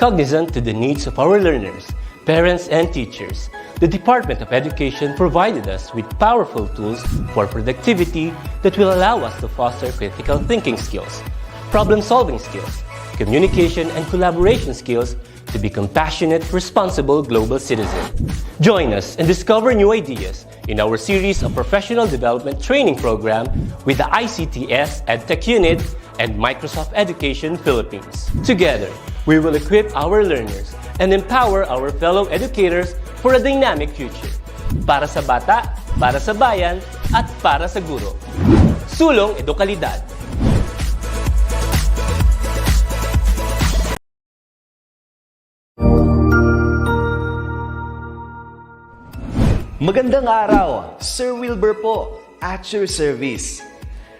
Cognizant to the needs of our learners, parents, and teachers, the Department of Education provided us with powerful tools for productivity that will allow us to foster critical thinking skills, problem-solving skills, communication and collaboration skills to be compassionate, responsible global citizens. Join us and discover new ideas in our series of professional development training program with the ICT's Edtech Unit and Microsoft Education Philippines. Together, we will equip our learners and empower our fellow educators for a dynamic future. Para sa bata, para sa bayan, at para sa guro. Sulong Edukalidad. Magandang araw, Sir Wilbur po, at your service.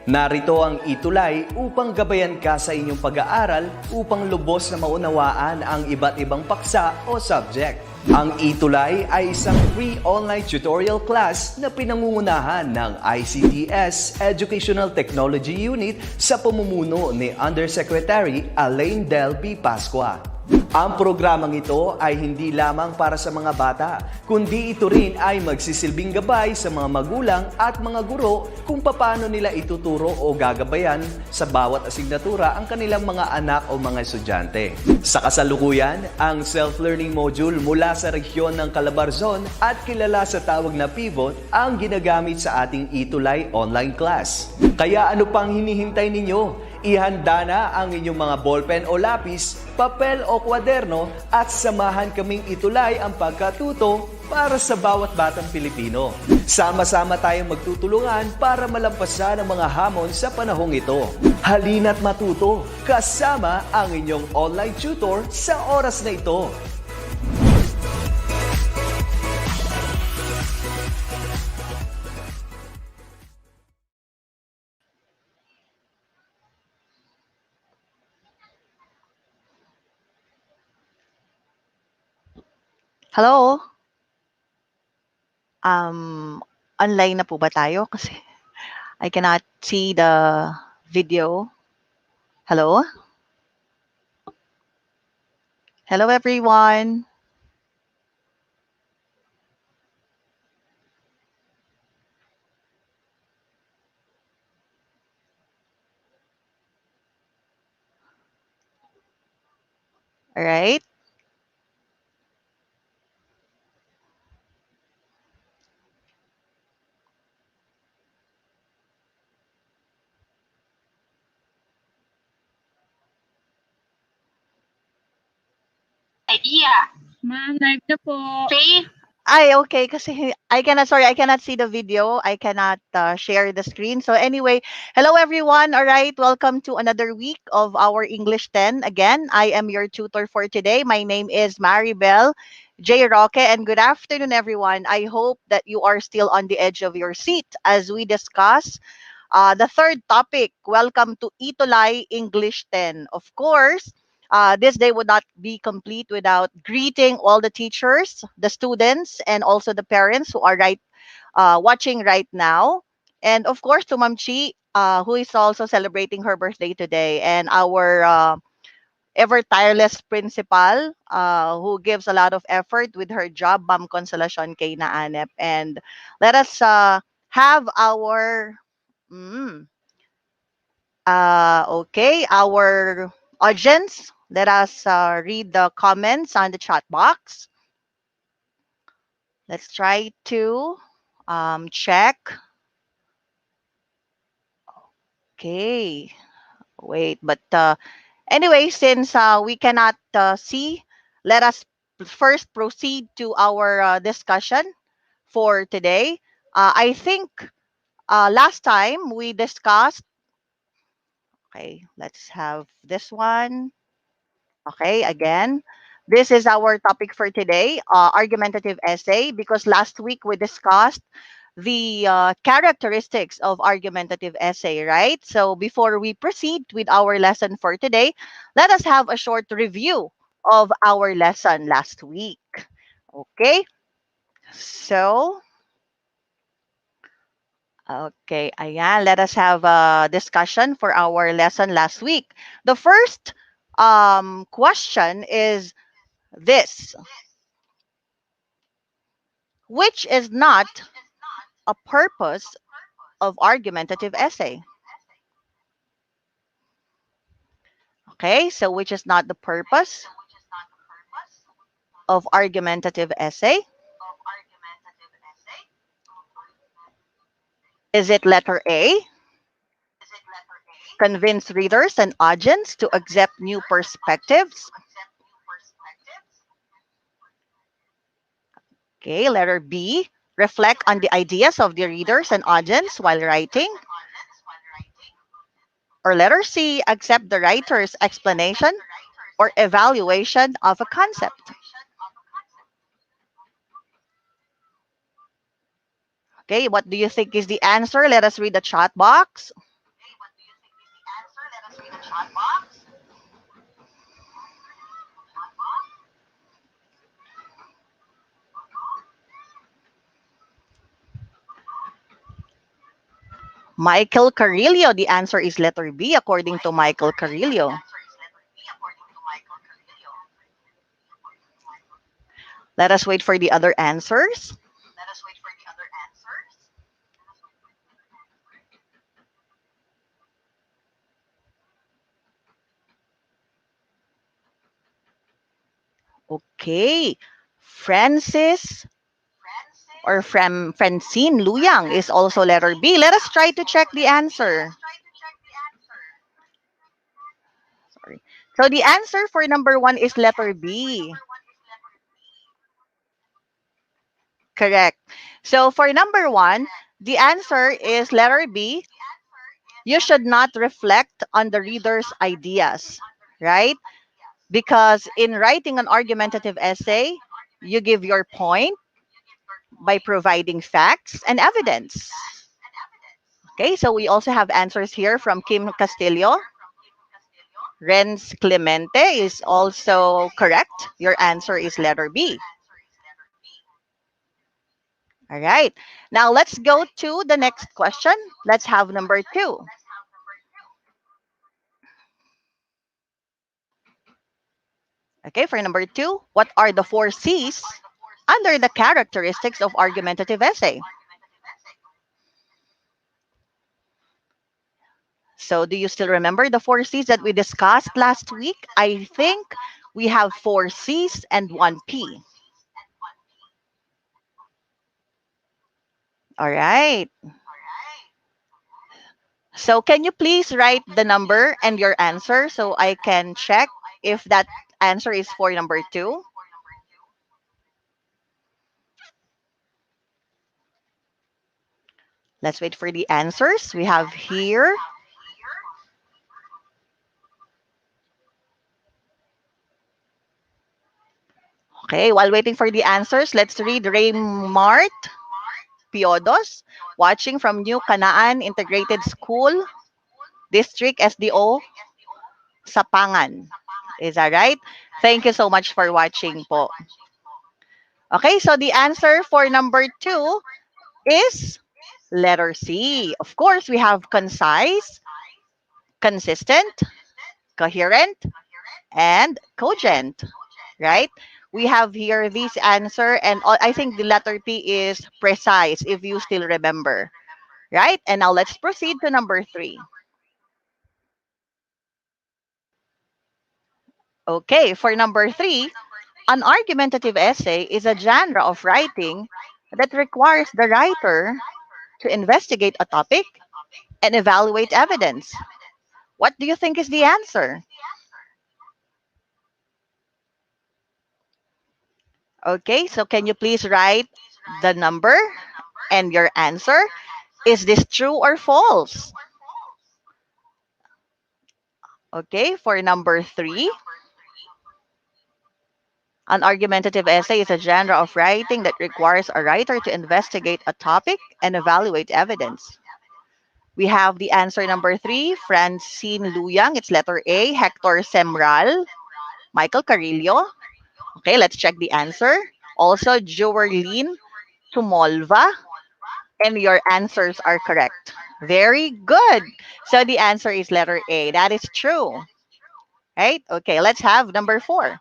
Narito ang ETUlay upang gabayan ka sa inyong pag-aaral upang lubos na maunawaan ang iba't ibang paksa o subject. Ang ETUlay ay isang free online tutorial class na pinangungunahan ng ICT's Educational Technology Unit sa pamumuno ni Undersecretary Elaine Del P. Pascua. Ang programang ito ay hindi lamang para sa mga bata, kundi ito rin ay magsisilbing gabay sa mga magulang at mga guro kung paano nila ituturo o gagabayan sa bawat asignatura ang kanilang mga anak o mga estudyante. Sa kasalukuyan, ang self-learning module mula sa rehiyon ng Calabarzon at kilala sa tawag na pivot ang ginagamit sa ating ETUlay online class. Kaya ano pang hinihintay ninyo? Ihanda na ang inyong mga ballpen o lapis, papel o kwaderno at samahan kaming itulay ang pagkatuto para sa bawat batang Pilipino. Sama-sama tayong magtutulungan para malampasan ang mga hamon sa panahong ito. Halina't matuto kasama ang inyong online tutor sa oras na ito. Hello? Online na po ba tayo? Kasi I cannot see the video. Hello? Hello, everyone. All right. Idea. Ma'am, live na po. Free? Ay, okay. Kasi I cannot see the video. I cannot share the screen. So anyway, hello, everyone. All right. Welcome to another week of our English 10. Again, I am your tutor for today. My name is Maribel J. Roque, and good afternoon, everyone. I hope that you are still on the edge of your seat as we discuss the third topic. Welcome to ETUlay English 10. Of course, this day would not be complete without greeting all the teachers, the students, and also the parents who are watching right now. And of course, to Ma'am Chi, who is also celebrating her birthday today, and our ever tireless principal, who gives a lot of effort with her job, Ma'am Consolacion K. Naanep. And let us have our our audience. Let us read the comments on the chat box. Let's try to check. Okay, wait, but anyway, since we cannot see, let us first proceed to our discussion for today. I think last time we discussed, okay, let's have this one. Okay, again, this is our topic for today, argumentative essay, because last week we discussed the characteristics of argumentative essay, right? So before we proceed with our lesson for today, let us have a short review of our lesson last week. Okay, so, okay, ayan, let us have a discussion for our lesson last week. The first question is this: which is not a purpose of argumentative essay? Okay, so which is not the purpose of argumentative essay? Is it letter A, convince readers and audience to accept new perspectives? Okay, letter B, reflect on the ideas of the readers and audience while writing? Or letter C, accept the writer's explanation or evaluation of a concept? Okay, what do you think is the answer? Let us read the chat box. Michael Carillo, the answer is letter B, according to Michael Carillo. Let us wait for the other answers. Okay. Francis or Francine Luyang is also letter B. Let us try to check the answer. Sorry. So the answer for number 1 is letter B. Correct. So for number 1, the answer is letter B. You should not reflect on the reader's ideas, right? Because in writing an argumentative essay, you give your point by providing facts and evidence. Okay, so we also have answers here from Kim Castillo. Renz Clemente is also correct. Your answer is letter B. All right. Now let's go to the next question. Let's have number 2. Okay, for number 2, what are the 4 C's under the characteristics of argumentative essay? So do you still remember the 4 C's that we discussed last week? I think we have 4 C's and 1 P. All right. So can you please write the number and your answer so I can check if that answer is for number 2? Let's wait for the answers. We have here. Okay, while waiting for the answers, let's read Raymart Piodos, watching from New Canaan Integrated School, District SDO, Sapangan. Is that right? Thank you so much for watching po. Okay, so the answer for number 2 is letter C. Of course, we have concise, consistent, coherent, and cogent, right? We have here this answer, and I think the letter P is precise, if you still remember, right? And now let's proceed to number 3. Okay, for number 3, an argumentative essay is a genre of writing that requires the writer to investigate a topic and evaluate evidence. What do you think is the answer? Okay, so can you please write the number and your answer? Is this true or false? Okay, for number 3, an argumentative essay is a genre of writing that requires a writer to investigate a topic and evaluate evidence. We have the answer number 3, Francine Luyang. It's letter A, Hector Semral, Michael Carillo. Okay, let's check the answer. Also, Joerlyn Tumolva. And your answers are correct. Very good. So the answer is letter A. That is true. Right? Okay, let's have number 4.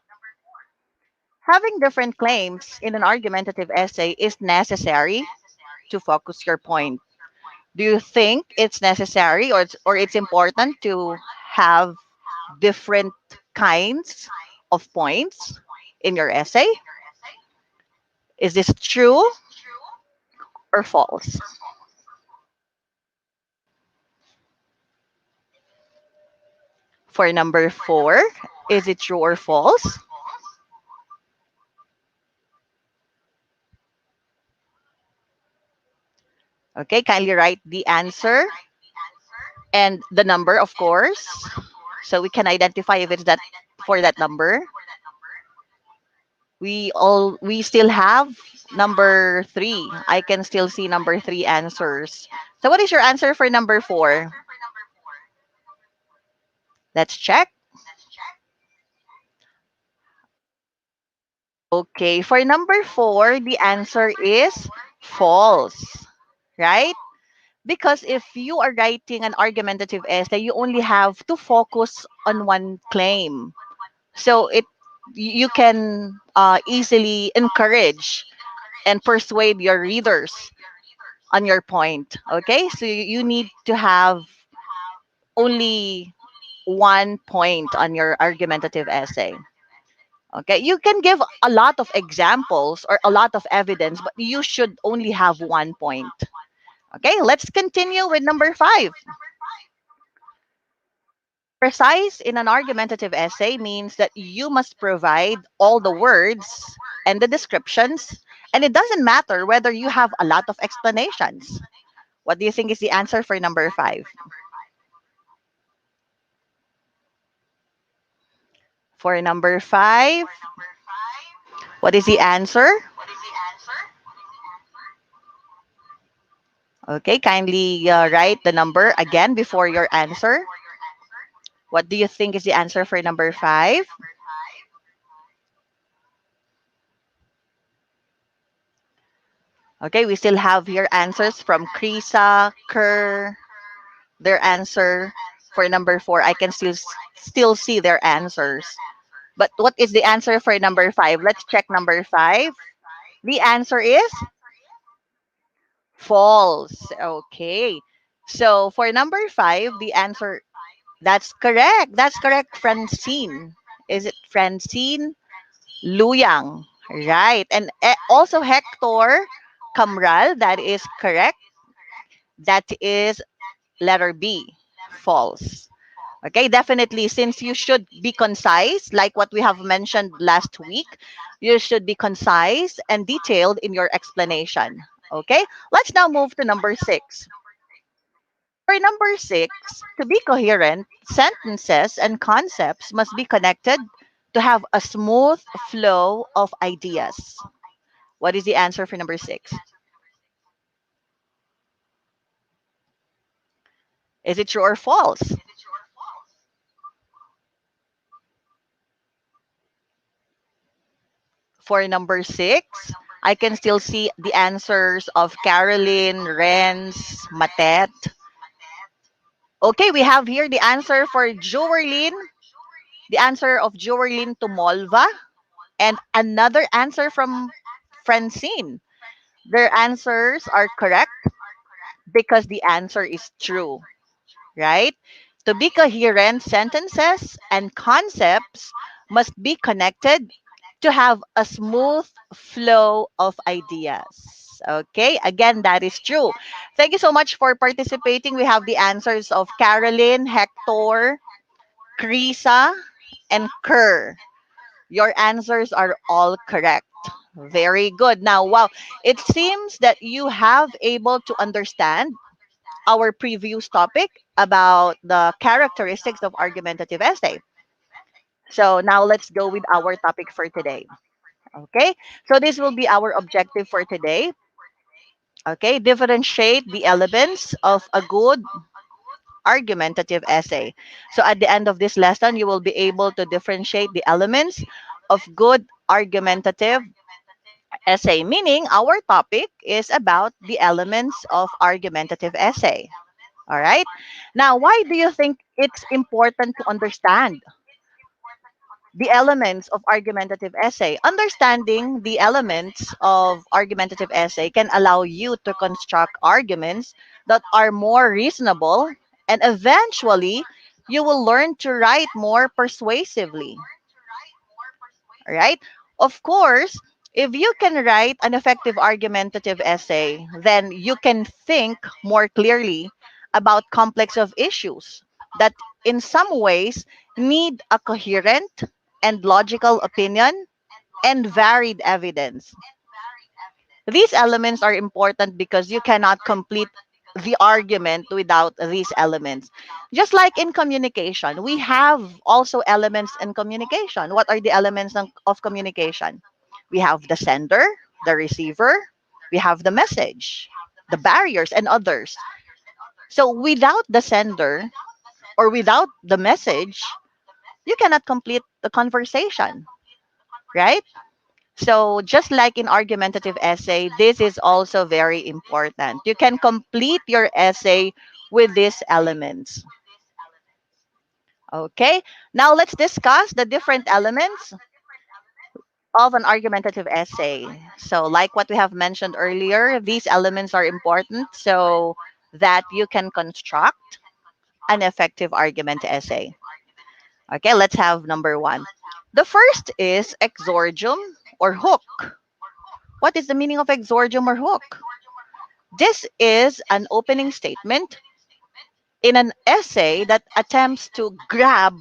Having different claims in an argumentative essay is necessary to focus your point. Do you think it's necessary or it's important to have different kinds of points in your essay? Is this true or false? For number 4, is it true or false? Okay, kindly write the answer and the number, of course, so we can identify if it's that for that number. We still have number 3. I can still see number 3 answers. So what is your answer for number 4? Let's check. Okay, for number 4, the answer is false, right? Because if you are writing an argumentative essay, you only have to focus on one claim. So you can easily encourage and persuade your readers on your point. Okay, so you need to have only one point on your argumentative essay. Okay, you can give a lot of examples or a lot of evidence, but you should only have one point. Okay, let's continue with number 5. Precise in an argumentative essay means that you must provide all the words and the descriptions, and it doesn't matter whether you have a lot of explanations. What do you think is the answer for number 5? For number 5, what is the answer? Okay, kindly write the number again before your answer. What do you think is the answer for number 5? Okay, we still have here answers from Krisa, Kerr, their answer for number 4. I can still see their answers. But what is the answer for number 5? Let's check number 5. The answer is false. Okay. So for number 5, the answer, that's correct. That's correct, Francine. Is it Francine Luyang? Right. And also Hector Camral, that is correct. That is letter B, false. Okay, definitely, since you should be concise, like what we have mentioned last week, you should be concise and detailed in your explanation. Okay, let's now move to number 6. For number 6, to be coherent, sentences and concepts must be connected to have a smooth flow of ideas. What is the answer for number 6? Is it true or false? For number 6, I can still see the answers of Caroline, Renz, Matet. Okay, we have here the answer for Joerlyn, the answer of Joerlyn Tumolva, and another answer from Francine. Their answers are correct because the answer is true, right? To be coherent, sentences and concepts must be connected to have a smooth flow of ideas. Okay, again, that is true. Thank you so much for participating. We have the answers of Carolyn, Hector, Krisa, and Kerr. Your answers are all correct. Very good. Now, wow, it seems that you have able to understand our previous topic about the characteristics of argumentative essay. So now let's go with our topic for today. Okay, so this will be our objective for today. Okay, differentiate the elements of a good argumentative essay. So at the end of this lesson, you will be able to differentiate the elements of good argumentative essay, meaning our topic is about the elements of argumentative essay. All right. Now, why do you think it's important to understand the elements of argumentative essay. Understanding the elements of argumentative essay can allow you to construct arguments that are more reasonable, and eventually you will learn to write more persuasively, right? Of course, if you can write an effective argumentative essay, then you can think more clearly about complex of issues that in some ways need a coherent and logical opinion and varied evidence. These elements are important because you cannot complete the argument without these elements. Just like in communication, we have also elements in communication. What are the elements of communication? We have the sender, the receiver, we have the message, the barriers, and others. So without the sender or without the message, you cannot complete the conversation, right? So just like in argumentative essay, this is also very important. You can complete your essay with these elements. Okay, now let's discuss the different elements of an argumentative essay. So like what we have mentioned earlier, these elements are important so that you can construct an effective argument essay. Okay, let's have number one. The first is exordium or hook. What is the meaning of exordium or hook? This is an opening statement in an essay that attempts to grab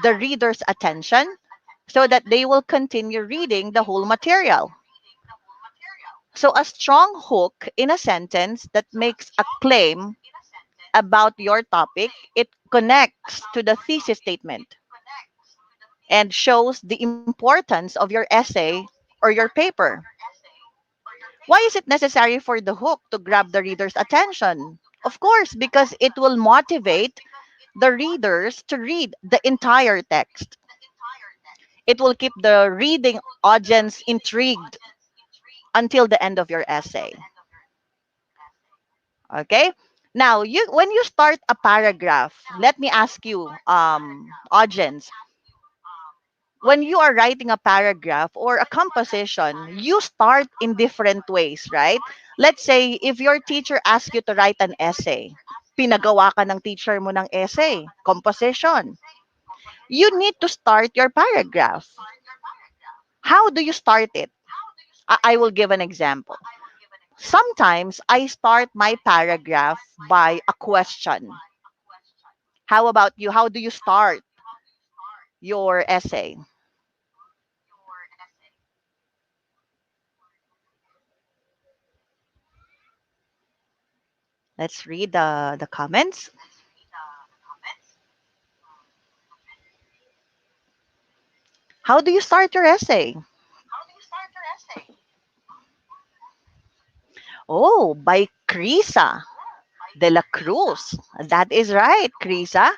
the reader's attention so that they will continue reading the whole material. So, a strong hook in a sentence that makes a claim about your topic, it connects to the thesis statement and shows the importance of your essay or your paper. Why is it necessary for the hook to grab the reader's attention? Of course, because it will motivate the readers to read the entire text. It will keep the reading audience intrigued until the end of your essay. Okay? Now, when you start a paragraph, let me ask you, audience, when you are writing a paragraph or a composition, you start in different ways, right? Let's say if your teacher asks you to write an essay, pinagawa ka ng teacher mo ng essay, composition. You need to start your paragraph. How do you start it? I will give an example. Sometimes I start my paragraph by a question. How about you? How do you start your essay? Let's read the comments. How do you start your essay? Oh, by Crisa de la Cruz. That is right, Crisa.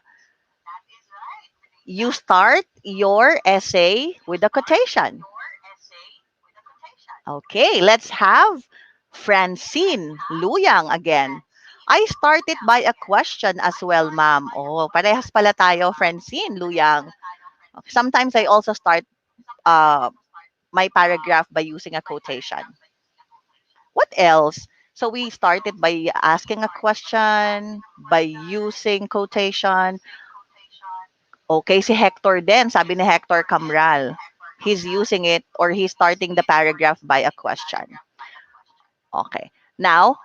You start your essay with a quotation. Okay, let's have Francine Luyang again. I started by a question as well, ma'am. Oh, parehas pala tayo, Francine Luyang. Sometimes I also start uh, my paragraph by using a quotation. What else? So we started by asking a question, by using quotation. Okay, si Hector din, sabi ni Hector Camral. He's using it or he's starting the paragraph by a question. Okay. Now,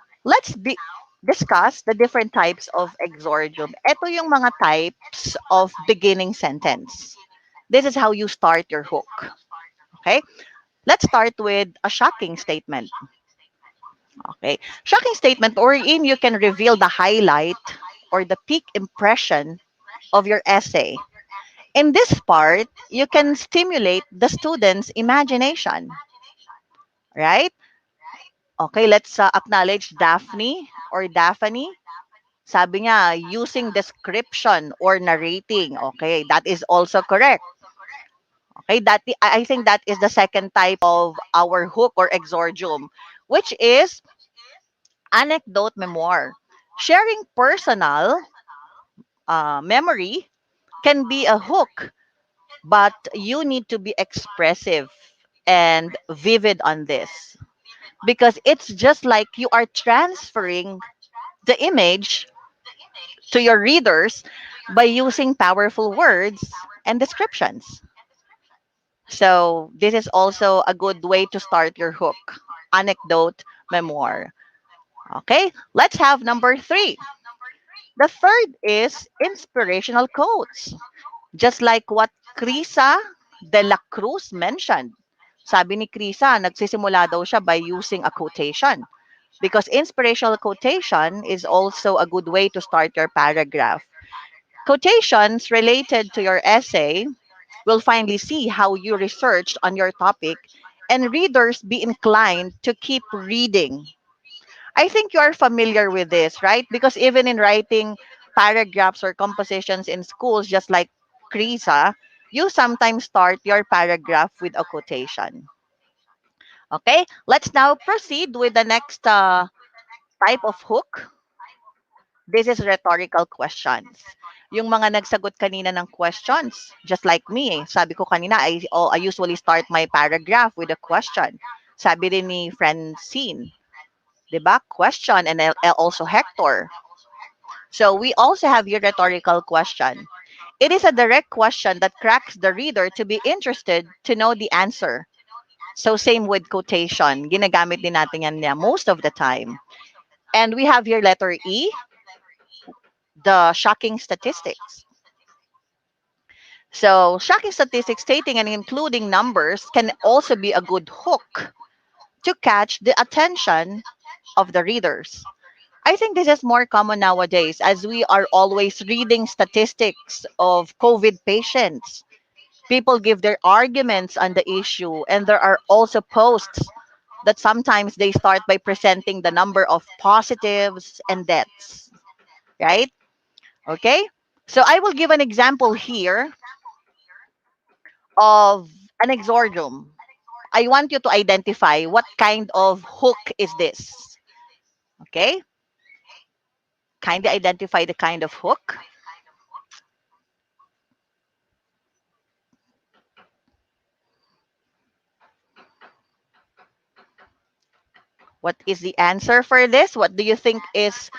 discuss the different types of exordium. Ito yung mga types of beginning sentence. This is how you start your hook. Okay? Let's start with a shocking statement. Okay. Shocking statement wherein you can reveal the highlight or the peak impression of your essay. In this part, you can stimulate the student's imagination. Right? Okay, let's acknowledge Daphne or Daphne. Sabi niya, using description or narrating. Okay, that is also correct. Okay, I think that is the second type of our hook or exordium, which is anecdote memoir. Sharing personal memory can be a hook but you need to be expressive and vivid on this, because it's just like you are transferring the image to your readers by using powerful words and descriptions. So this is also a good way to start your hook. Anecdote, memoir. Okay, let's have number three. The third is inspirational quotes. Just like what Crisa de la Cruz mentioned. Sabi ni Crisa, nagsisimula daw siya by using a quotation. Because inspirational quotation is also a good way to start your paragraph. Quotations related to your essay will finally see how you researched on your topic, and readers be inclined to keep reading. I think you are familiar with this, right? Because even in writing paragraphs or compositions in schools, just like Krisa, you sometimes start your paragraph with a quotation. Okay, let's now proceed with the next type of hook. This is rhetorical questions. Yung mga nagsagot kanina ng questions, just like me, sabi ko kanina, I usually start my paragraph with a question. Sabi din ni Francine, 'di ba? Question, and also Hector. So we also have your rhetorical question. It is a direct question that cracks the reader to be interested to know the answer. So same with quotation. Ginagamit din natin yan most of the time. And we have your letter E, the shocking statistics. So shocking statistics stating and including numbers can also be a good hook to catch the attention of the readers. I think this is more common nowadays as we are always reading statistics of COVID patients. People give their arguments on the issue, and there are also posts that sometimes they start by presenting the number of positives and deaths, right? Okay? So I will give an example here of an exordium. I want you to identify what kind of hook is this. Okay? Kindly identify the kind of hook. What is the answer for this? What do you think is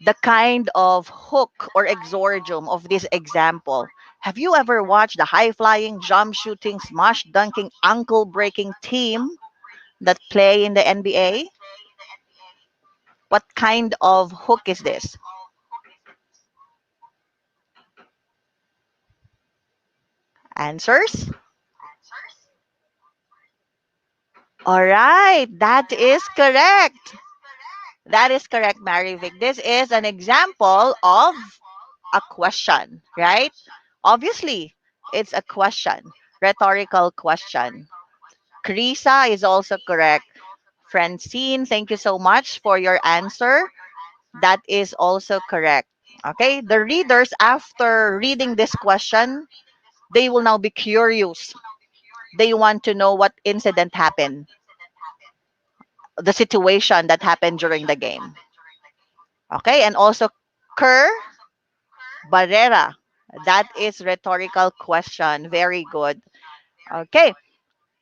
the kind of hook or exordium of this example? Have you ever watched the high flying, jump shooting, smash dunking, ankle breaking team that play in the NBA? What kind of hook is this? Answers? All right, that is correct. That is correct, Mary Vic. This is an example of a question, right? Obviously, it's a question, rhetorical question. Krisa is also correct. Francine, thank you so much for your answer. That is also correct. Okay, the readers, after reading this question, they will now be curious. They want to know what incident happened, the situation that happened during the game. Okay, and also Kerr Barrera. That is rhetorical question. Very good. Okay,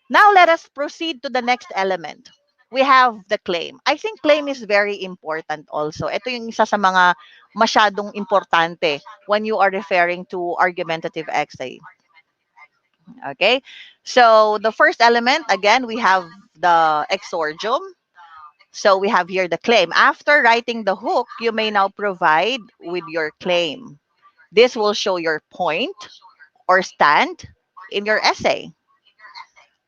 now let us proceed to the next element. We have the claim. I think claim is very important also. Ito yung isa sa mga masyadong importante when you are referring to argumentative essay. Okay? So the first element, again, we have the exordium. So we have here the claim. After writing the hook, you may now provide with your claim. This will show your point or stand in your essay.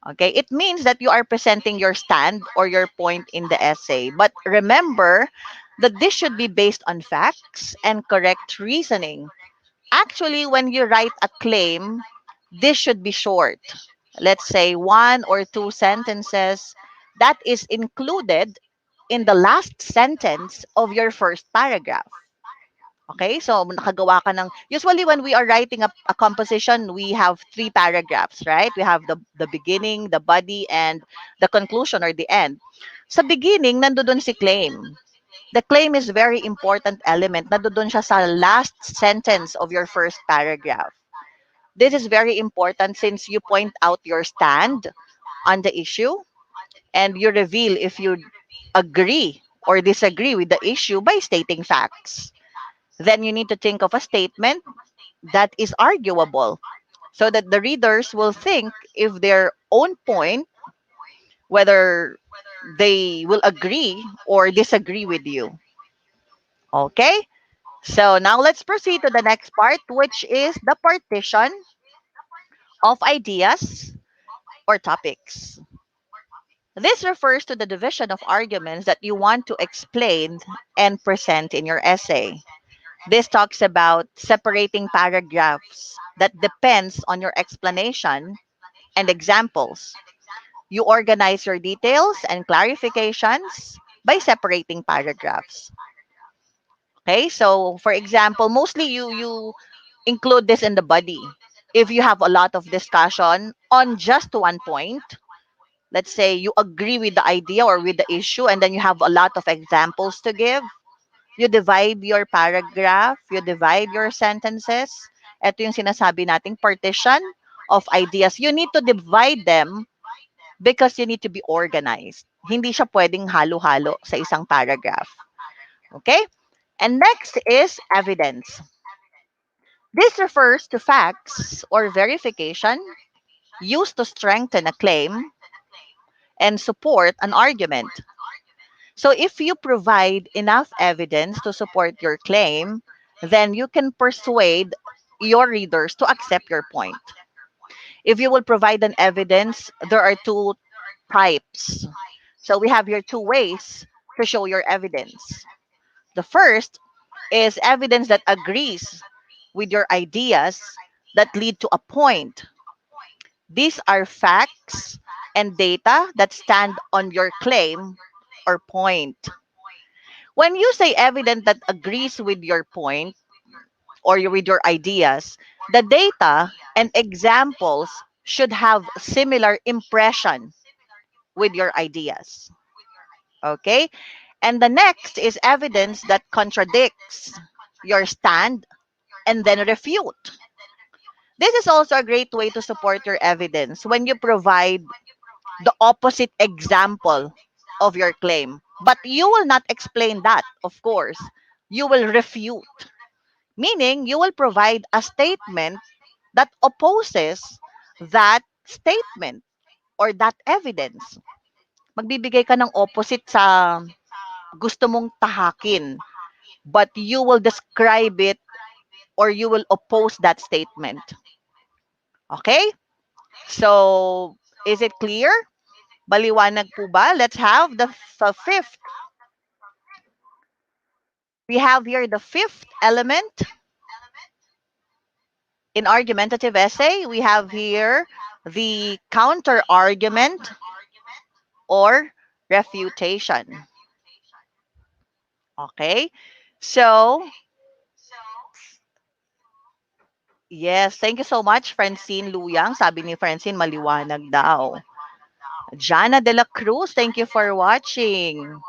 Okay, it means that you are presenting your stand or your point in the essay. But remember that this should be based on facts and correct reasoning. Actually, when you write a claim, this should be short. Let's say one or two sentences that is included in the last sentence of your first paragraph. Okay, so nakagawa ka ng, usually when we are writing a composition, we have three paragraphs, right? We have the beginning, the body, and the conclusion or the end. Sa beginning, nandoon si claim. The claim is very important element. Nandoon siya sa last sentence of your first paragraph. This is very important since you point out your stand on the issue and you reveal if you agree or disagree with the issue by stating facts. Then you need to think of a statement that is arguable so that the readers will think if their own point, whether they will agree or disagree with you. Okay? So now let's proceed to the next part, which is the partition of ideas or topics. This refers to the division of arguments that you want to explain and present in your essay. This talks about separating paragraphs that depends on your explanation and examples. You organize your details and clarifications by separating paragraphs. Okay, so for example, mostly you include this in the body. If you have a lot of discussion on just one point, let's say you agree with the idea or with the issue, and then you have a lot of examples to give, you divide your paragraph, you divide your sentences. Ito yung sinasabi nating partition of ideas. You need to divide them because you need to be organized. Hindi siya pwedeng halo-halo sa isang paragraph. Okay? And next is evidence. This refers to facts or verification used to strengthen a claim and support an argument. So if you provide enough evidence to support your claim, then you can persuade your readers to accept your point. If you will provide an evidence, there are two types. So we have here two ways to show your evidence. The first is evidence that agrees with your ideas that lead to a point. These are facts and data that stand on your claim or point. When you say evidence that agrees with your point or with your ideas, the data and examples should have similar impression with your ideas. Okay? And the next is evidence that contradicts your stand and then refute. This is also a great way to support your evidence when you provide the opposite example of your claim. But you will not explain that, of course. You will refute, meaning you will provide a statement that opposes that statement or that evidence. Magbibigay ka ng opposite sa gusto mong tahakin, but you will describe it or you will oppose that statement. Okay? So, is it clear? Baliwanag po ba? Let's have the fifth. We have here the fifth element in argumentative essay. We have here the counter argument or refutation. Okay? So, yes, thank you so much, Francine Luyang. Sabi ni Francine, maliwanag daw. Jana de la Cruz, thank you for watching.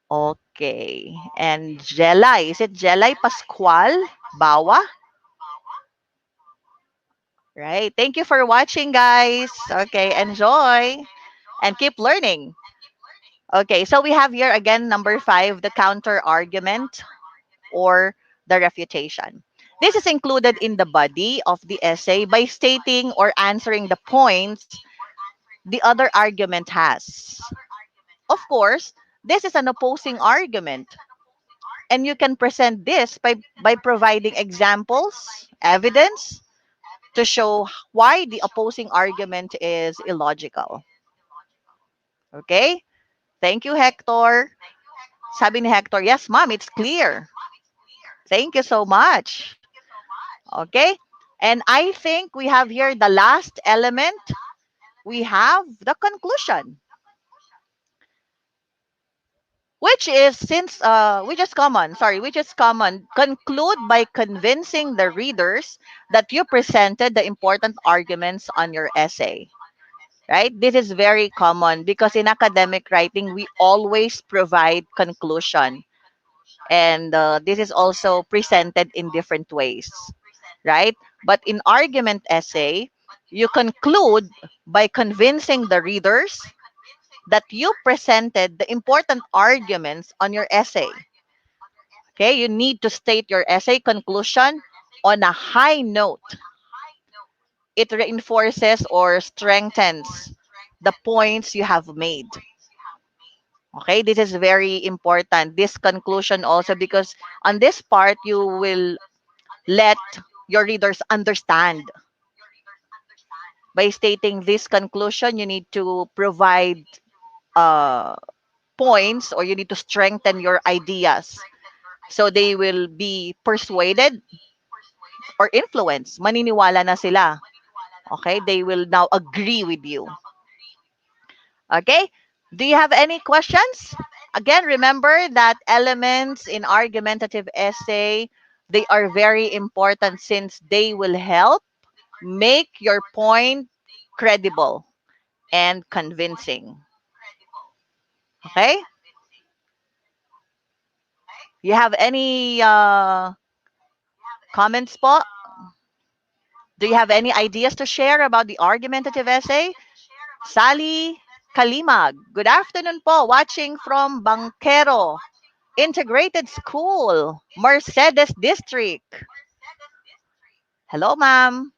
Okay. And Jelay, is it Jelay Pascual Bawa? Right. Thank you for watching, guys. Okay, enjoy and keep learning. Okay, so we have here again number 5, the counter argument or the refutation. This is included in the body of the essay by stating or answering the points the other argument has. Of course, this is an opposing argument, and you can present this by providing examples, evidence to show why the opposing argument is illogical. Okay? Thank you, Hector. Sabi ni Hector, yes, ma'am, it's clear. Thank you so much. Okay? And I think we have here the last element. We have the conclusion, which is which is common. Conclude by convincing the readers that you presented the important arguments on your essay. Right? This is very common because in academic writing, we always provide conclusion. And this is also presented in different ways. Right? But in argument essay, you conclude by convincing the readers that you presented the important arguments on your essay. Okay, you need to state your essay conclusion on a high note. It reinforces or strengthens the points you have made. Okay, this is very important. This conclusion also, because on this part, you will let your readers understand. By stating this conclusion, you need to provide uh, points, or you need to strengthen your ideas so they will be persuaded or influenced. Maniniwala na sila. Okay, they will now agree with you. Okay, do you have any questions? Again, remember that elements in argumentative essay, they are very important since they will help make your point credible and convincing. Okay? You have any comments po? Do you have any ideas to share about the argumentative essay? Sally Kalimag. Good afternoon po. Watching from Bangkero Integrated School, Mercedes District. Hello, ma'am.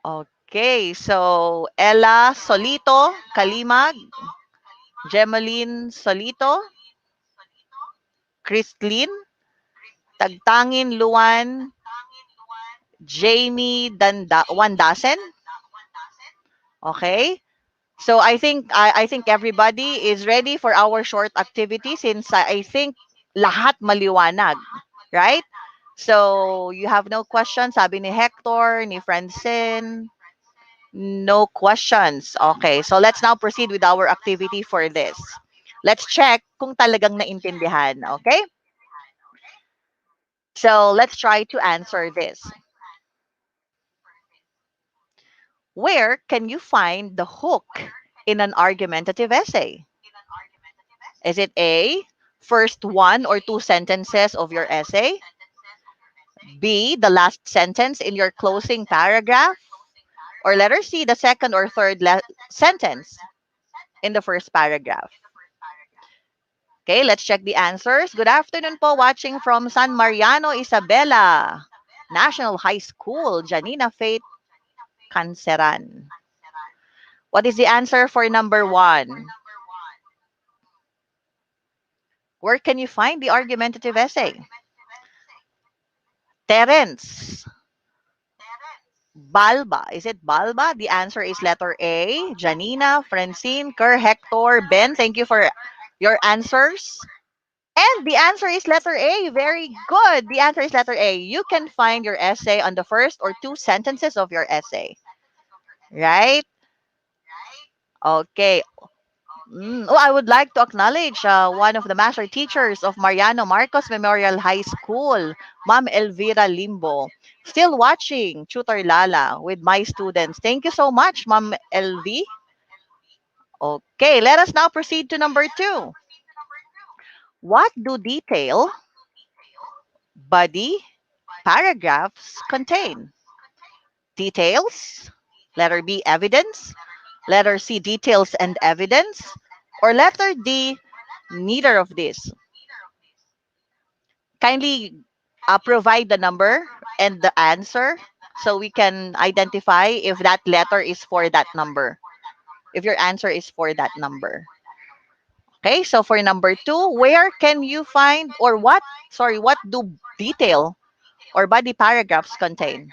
Okay, so Ella Solito Kalimag, Gemeline Solito, Christlyn, Tagtangin Luan, Jamie Wandasen. Okay. So I think everybody is ready for our short activity, since I think lahat maliwanag, right? So you have no questions, sabi ni Hector, ni Francine. No questions. Okay, so let's now proceed with our activity for this. Let's check kung talagang naintindihan, okay? So let's try to answer this. Where can you find the hook in an argumentative essay? Is it A, first one or two sentences of your essay? B, the last sentence in your closing paragraph? Or letter C, the second or third sentence in the first paragraph? Okay, let's check the answers. Good afternoon po, watching from San Mariano, Isabela National High School, Janina Faith Canceran. What is the answer for number one? Where can you find the argumentative essay? Terence. Balba. Is it Balba? The answer is letter A. Janina, Francine, Kerr, Hector, Ben. Thank you for your answers. And the answer is letter A. Very good. The answer is letter A. You can find your essay on the first or two sentences of your essay. Right? Okay. Oh, I would like to acknowledge one of the master teachers of Mariano Marcos Memorial High School, Ma'am Elvira Limbo. Still watching Tutor Lala with my students. Thank you so much, Ma'am LV. Okay, let us now proceed to number two. What do detail, body, paragraphs contain? Details, letter B, evidence, letter C, details and evidence, or letter D, neither of these? Kindly provide the number and the answer so we can identify if that letter is for that number, if your answer is for that number. Okay, so for number two, where can you find, or what do detail or body paragraphs contain?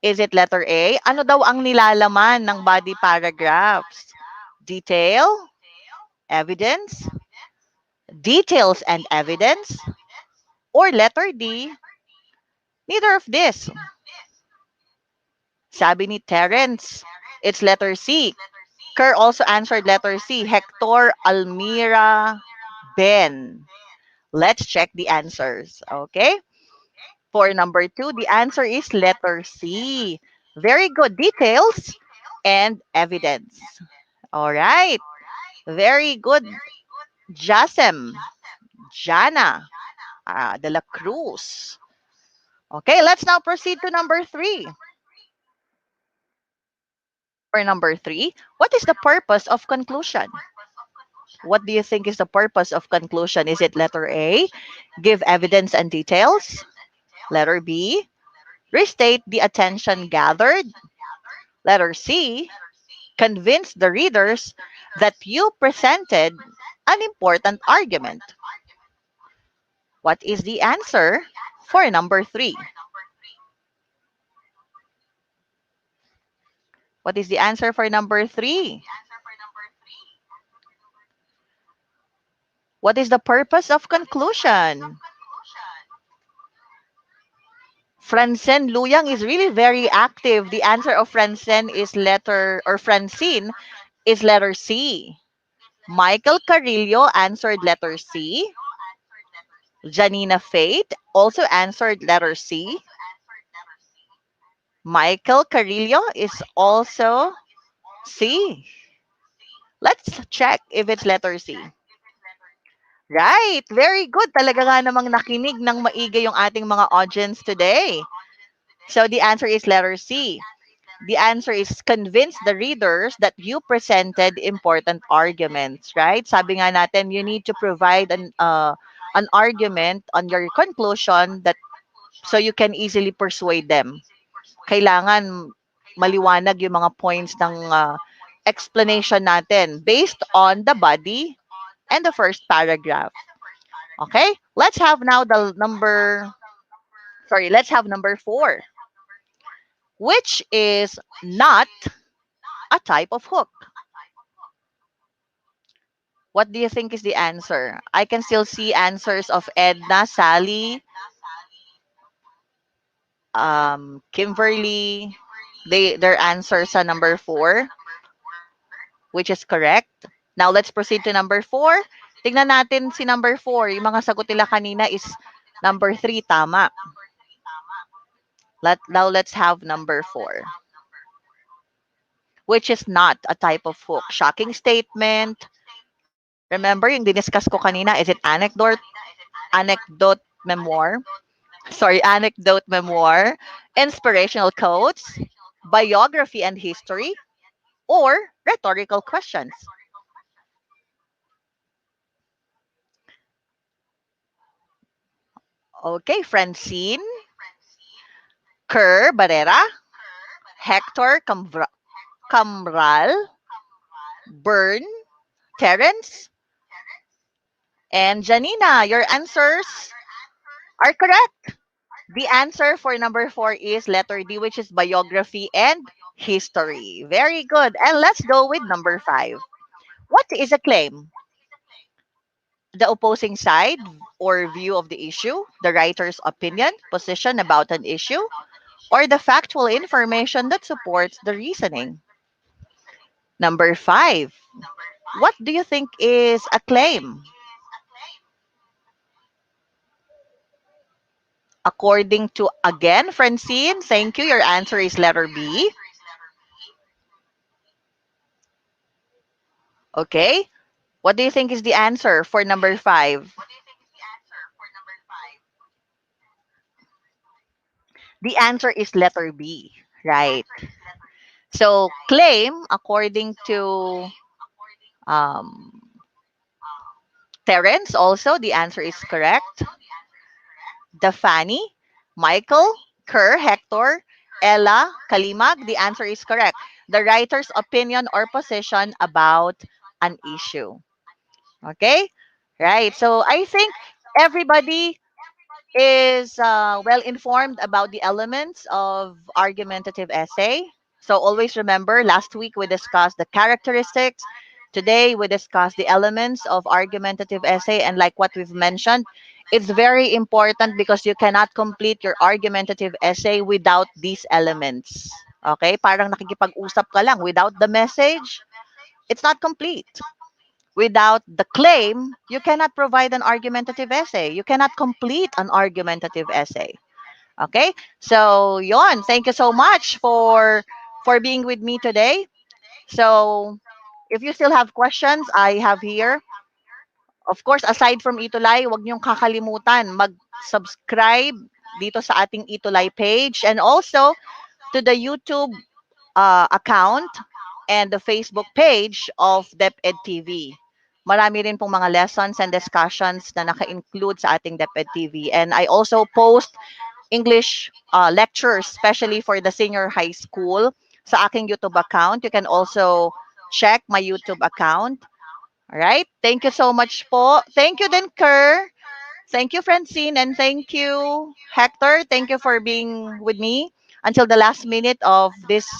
Is it letter A? Ano daw ang nilalaman ng body paragraphs? Detail, evidence, details and evidence, or letter D, neither of this? Sabi ni Terence, it's letter C. Kerr also answered letter C. Hector, Almira, Ben. Let's check the answers, okay? For number two, the answer is letter C. Very good. Details and evidence. All right. Very good. Jasem, Jana. De la Cruz. Okay, let's now proceed to number 3. For number 3, what is the purpose of conclusion? What do you think is the purpose of conclusion? Is it letter A, give evidence and details? Letter B, restate the attention gathered? Letter C, convince the readers that you presented an important argument? What is the answer for number 3? What is the answer for number 3? What is the purpose of conclusion? Francine Luyang is really very active. The answer of Francine is Francine is letter C. Michael Carillo answered letter C. Janina Faith also answered letter C. Michael Carillo is also C. Let's check if it's letter C. Right. Very good. Talaga nga namang nakinig ng maigi yung ating mga audience today. So the answer is letter C. The answer is convince the readers that you presented important arguments, right? Sabi nga natin, you need to provide an argument on your conclusion that so you can easily persuade them. Kailangan maliwanag yung mga points ng explanation natin based on the body and the first paragraph. Okay? Let's have number 4, which is not a type of hook. What do you think is the answer? I can still see answers of Edna, Sally, Kimberly. Their answers sa number 4, which is correct. Now, let's proceed to number 4. Tingnan natin si number 4. Yung mga sagot nila kanina is number 3, tama. Now, let's have number 4, which is not a type of hook. Shocking statement. Remember, yung diniscuss ko kanina, is it anecdote memoir? Anecdote memoir, inspirational quotes, biography and history, or rhetorical questions? Okay, Francine, Kerr Barrera, Hector Camral, Bern, Terence, and Janina. Your answers are correct. The answer for number 4 is letter D, which is biography and history. Very good. And let's go with number 5. What is a claim? The opposing side or view of the issue, the writer's opinion, position about an issue, or the factual information that supports the reasoning. Number 5. What do you think is a claim? According to, again, Francine, thank you. Your answer is letter B. Okay. What do you think is the answer for number 5? The answer is letter B, right? So, claim, according to Terence, also, the answer is correct. Dafani, Michael, Kerr, Hector, Ella, Kalimag, the answer is correct. The writer's opinion or position about an issue. Okay? Right. So, I think everybody is well informed about the elements of argumentative essay. So always remember, last week we discussed the characteristics. Today we discussed the elements of argumentative essay. And like what we've mentioned, it's very important because you cannot complete your argumentative essay without these elements. Okay? Parang nakikipag-usap ka lang. Without the message, it's not complete. Without the claim, you cannot provide an argumentative essay. You cannot complete an argumentative essay. Okay? So, yon. Thank you so much for being with me today. So, if you still have questions, I have here of course, aside from ETUlay, huwag niyong kakalimutan mag-subscribe dito sa ating ETUlay page and also to the YouTube account and the Facebook page of DepEd TV. Marami rin pong mga lessons and discussions na naka-include sa ating DepEd TV. And I also post English lectures, especially for the senior high school, sa aking YouTube account. You can also check my YouTube account. All right? Thank you so much po. Thank you din, Kerr. Thank you, Francine. And thank you, Hector. Thank you for being with me until the last minute of this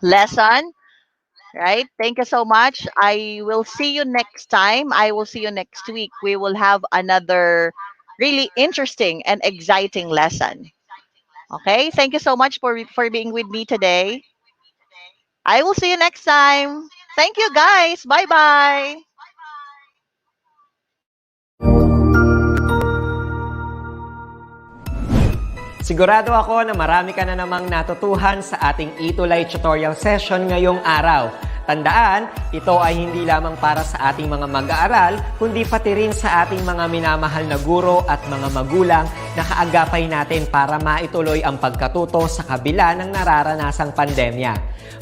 lesson. Right? Thank you so much. I will see you next time. I will see you next week. We will have another really interesting and exciting lesson. Okay? Thank you so much for being with me today. I will see you next time. Thank you, guys. Bye-bye. Sigurado ako na marami ka na namang natutuhan sa ating ETUlay tutorial session ngayong araw. Tandaan, ito ay hindi lamang para sa ating mga mag-aaral, kundi pati rin sa ating mga minamahal na guro at mga magulang na kaagapay natin para maituloy ang pagkatuto sa kabila ng nararanasang pandemya.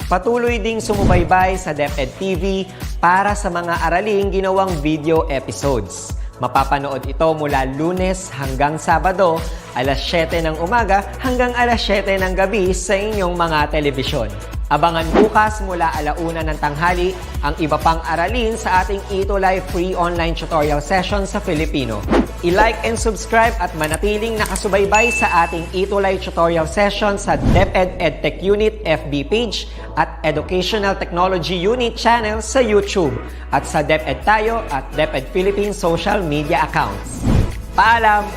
Patuloy ding sumubaybay sa DepEd TV para sa mga araling ginawang video episodes. Mapapanood ito mula Lunes hanggang Sabado, alas 7 ng umaga hanggang alas 7 ng gabi sa inyong mga telebisyon. Abangan bukas mula 1:00 ng tanghali ang iba pang aralin sa ating ETUlay free online tutorial session sa Filipino. I-like and subscribe at manatiling nakasubaybay sa ating ETUlay tutorial session sa DepEd Edtech Unit FB page at Educational Technology Unit channel sa YouTube at sa DepEd Tayo at DepEd Philippines social media accounts. Paalam!